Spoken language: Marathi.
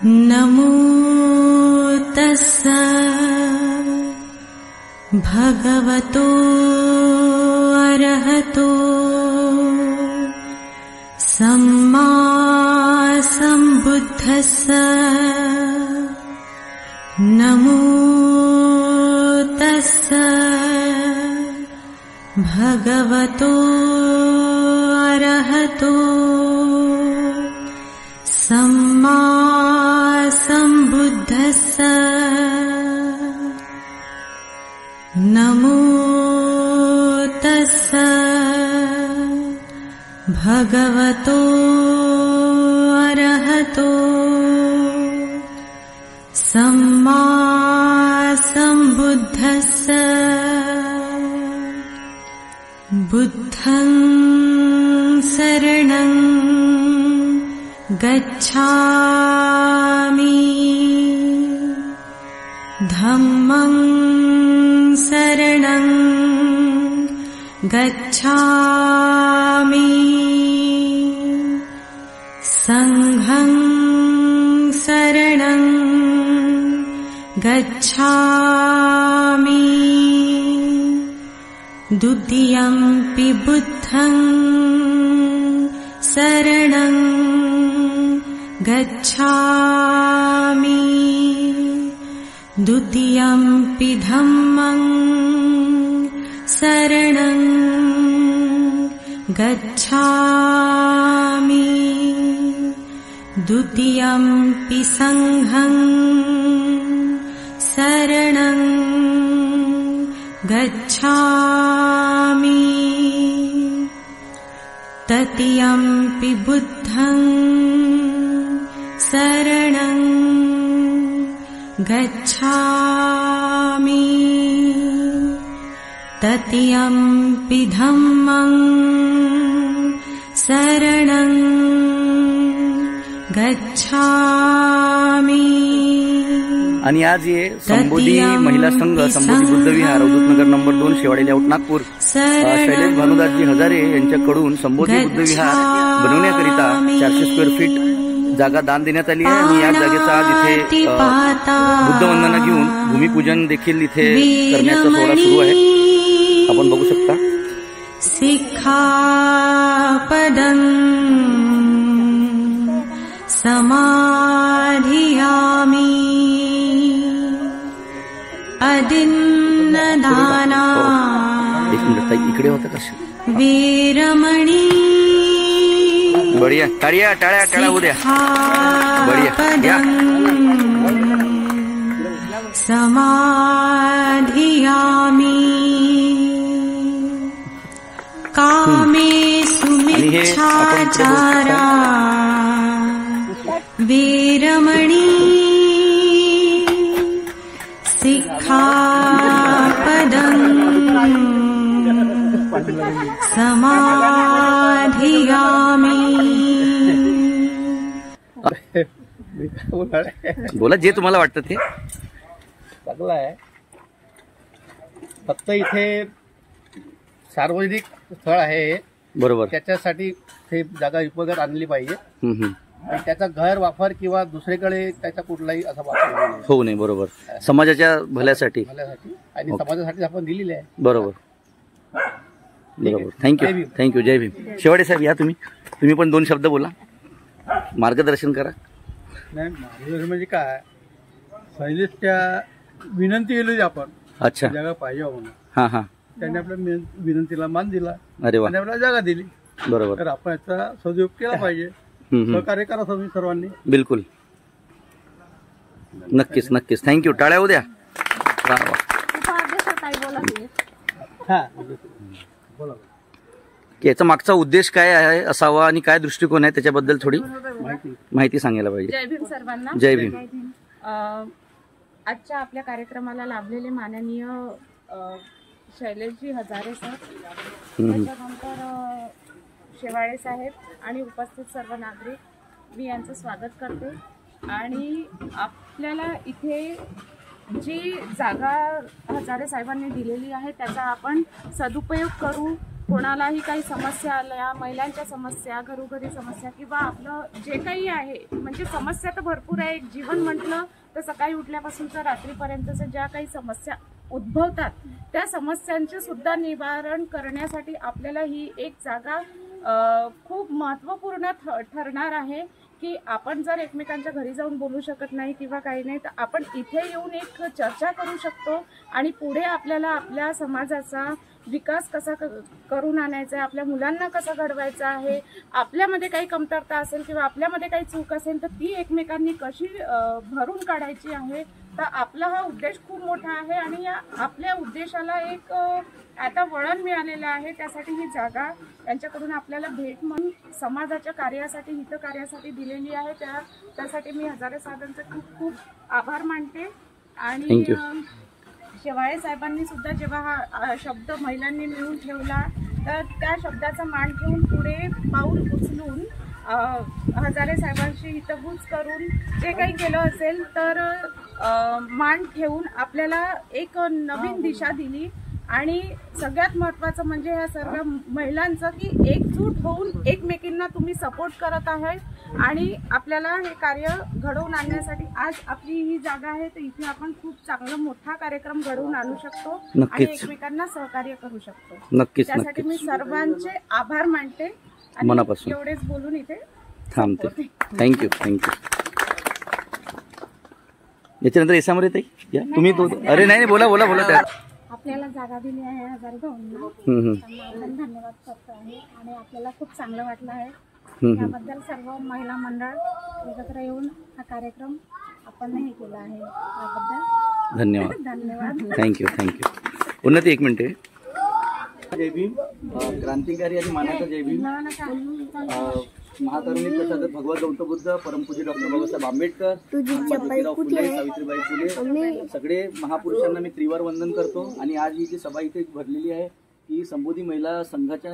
नमो तस्सा भगवतो अरहतो सम्मा सम्बुद्धस्सा। नमो तस्सा भगवतो अरहतो सम्मा सम्बुद्धस्सा। नमो तस्सा भगवतो अरहतो सम्मा सम्बुद्धस्सा। बुद्धं शरणं गच्छामि धम्मं शरणं गच्छामि संघं शरणं गच्छामि। द्वितीयंपि बुद्धं शरणं गच्छामि। द्वितीयंपि धम्मं शरणं गच्छामि। द्वितीयंपि संघं शरणं गच्छामि। तृतीयंपि बुद्धं शरणं गच्छामि। तृतीयंपि धम्मं शरणं गच्छामि। आणि आज ये संबोधी महिला संघ संबोधी बुद्ध विहार अवधूतनगर नंबर 2 शेवाडी लेआउट नागपूर शैलेश भानुदासजी हजारे यांच्याकडून संबोधी बुद्ध विहार बनवण्याकरिता 400 स्क्वेअर फीट जागा दान देण्यात आली आहे आणि या जागेचा आज इथे बुद्ध वंदना घेऊन भूमिपूजन देखील इथे करण्याचा सोहळा सुरू आहे, आपण बघू शकता। सिक्खापदं समाधियामि अदिन्नदाना इकडे होता का वीरमणी। बढिया टाळ्या टाळ्या टाळ्या उद्या बढिया समाधियामि कामेषु मिच्छाचारा वीरमणी सिक्खापदं समाधियामि। बोला जे तुम्हाला वाटतं ते। चांगलं आहे, फक्त इथे सार्वजनिक स्थळ आहे बरोबर, त्याच्यासाठी हे जागा विपगत आणली पाहिजे आणि त्याचा गैरवापर किंवा दुसरीकडे त्याचा कुठलाही असा वापर होऊ नये। बरोबर, समाजाच्या भल्यासाठी आणि समाजासाठी आपण दिलेली आहे। बरोबर बरोबर, थँक्यू थँक्यू, जय भीम। शेवाडे साहेब या तुम्ही पण 2 शब्द बोला, मार्गदर्शन करा। नाही, मार्गदर्शन म्हणजे काय, शैलेशच्या विनंती केली आपण, अच्छा जागा पाहिजे म्हणून, हां हां, त्यांनी आपल्या विनंतीला मान दिला अरे वा, आणि आपल्याला जागा दिली, बरोबर। तर आपण याचा सदुपयोग केला पाहिजे, सहकार्य करा तुम्ही सर्वांनी। बिलकुल, नक्कीच नक्कीच, थँक्यू, टाळ्या उद्या। याचा मागचा उद्देश काय आहे असावा आणि काय दृष्टिकोन आहे त्याच्याबद्दल थोडी माहिती सांगायला पाहिजे। जय भीम सर्वांना, जय भीम। आजच्या आपल्या कार्यक्रमाला लाभलेले माननीय शैलेशजी हजारे सर, त्याच्यानंतर शेवाळे साहेब आणि उपस्थित सर्व नागरिक, मी यांचं स्वागत करते। आणि आपल्याला इथे जी जागा हजारे साहेबांनी दिलेली आहे त्याचा आपण सदुपयोग करू कोणालाही काही समस्या आल्या, महिलांच्या समस्या, घरोघरी समस्या किंवा आपलं जे काही आहे, म्हणजे समस्या तर भरपूर आहे. एक जीवन म्हटलं तर सकाळी उठल्यापासून तर रात्रीपर्यंतच्या ज्या काही समस्या उद्भवतात त्या समस्यांचे सुद्धा निवारण करण्यासाठी आपल्याला ही एक जागा खूप महत्त्वपूर्ण ठरणार आहे की आपण जर एकमेकांच्या घरी जाऊन बोलू शकत नाही किंवा काही नाही, तर आपण इथे येऊन एक चर्चा करू शकतो आणि पुढे आपल्याला आपल्या समाजाचा विकास कसा करून आणायचा आहे, आपल्या मुलांना कसा घडवायचा आहे, आपल्यामध्ये काही कमतरता असेल किंवा आपल्यामध्ये काही चूक असेल तर ती एकमेकांनी कशी भरून काढायची आहे. तर आपला हा उद्देश खूप मोठा आहे आणि या आपल्या उद्देशाला एक आता वळण मिळालेलं आहे. त्यासाठी ही जागा यांच्याकडून आपल्याला भेट म्हणून समाजाच्या कार्यासाठी, हितकार्यासाठी दिलेली आहे. त्यासाठी मी हजारे साहेबांचे खूप खूप आभार मानते. आणि शेवाळे साहेबांनी सुद्धा जेव्हा हा शब्द महिलांनी मिळून ठेवला तर त्या शब्दाचा मान ठेवून पुढे पाऊल उचलून हजारे साहेबांशी हितगुज करून जे काही केलं असेल तर मान ठेवून आपल्याला एक नवीन दिशा दिली. आणि सगळ्यात महत्त्वाचं म्हणजे ह्या सर्व महिलांचं की एकजूट होऊन एकमेकींना तुम्ही सपोर्ट करत आहे आणि आपल्याला हे कार्य घडवून आणण्यासाठी आज आपली ही जागा आहे. तर इथे आपण खूप चांगला मोठा कार्यक्रम घडवून आणू शकतो आणि एकमेकांना सहकार्य करू शकतो. नक्कीच. त्यासाठी मी सर्वांचे आभार मानते आणि मनापासून एवढेच बोलून इथे थांबते. थँक्यू. याच्यानंतर एसामध्ये ताई तुम्ही अरे नाही बोला बोला बोला. त्या आपल्याला जागा दिली आहे हजारे भाऊंना, त्यांना आपण धन्यवाद करतो आहे आणि आपल्याला खूप चांगलं वाटलं आहे. त्याबद्दल सर्व महिला मंडळ एकत्र येऊन हा कार्यक्रम आपण हे केला आहे त्याबद्दल धन्यवाद. थँक्यू. उन्नती एक मिनिट. जय भीम. क्रांतिकारी आणि मानाचा जय भीम. महातरुणी प्रसाद भगवान गौतम बुद्ध, परमपूज्य डॉक्टर बाबासाहेब आंबेडकर, ज्योतिराव फुले, सावित्रीबाई फुले सगळे महापुरुषांना मी त्रिवार वंदन करतो. आणि आज ही जी सभा इथे भरलेली आहे ही संबोधी महिला संघाच्या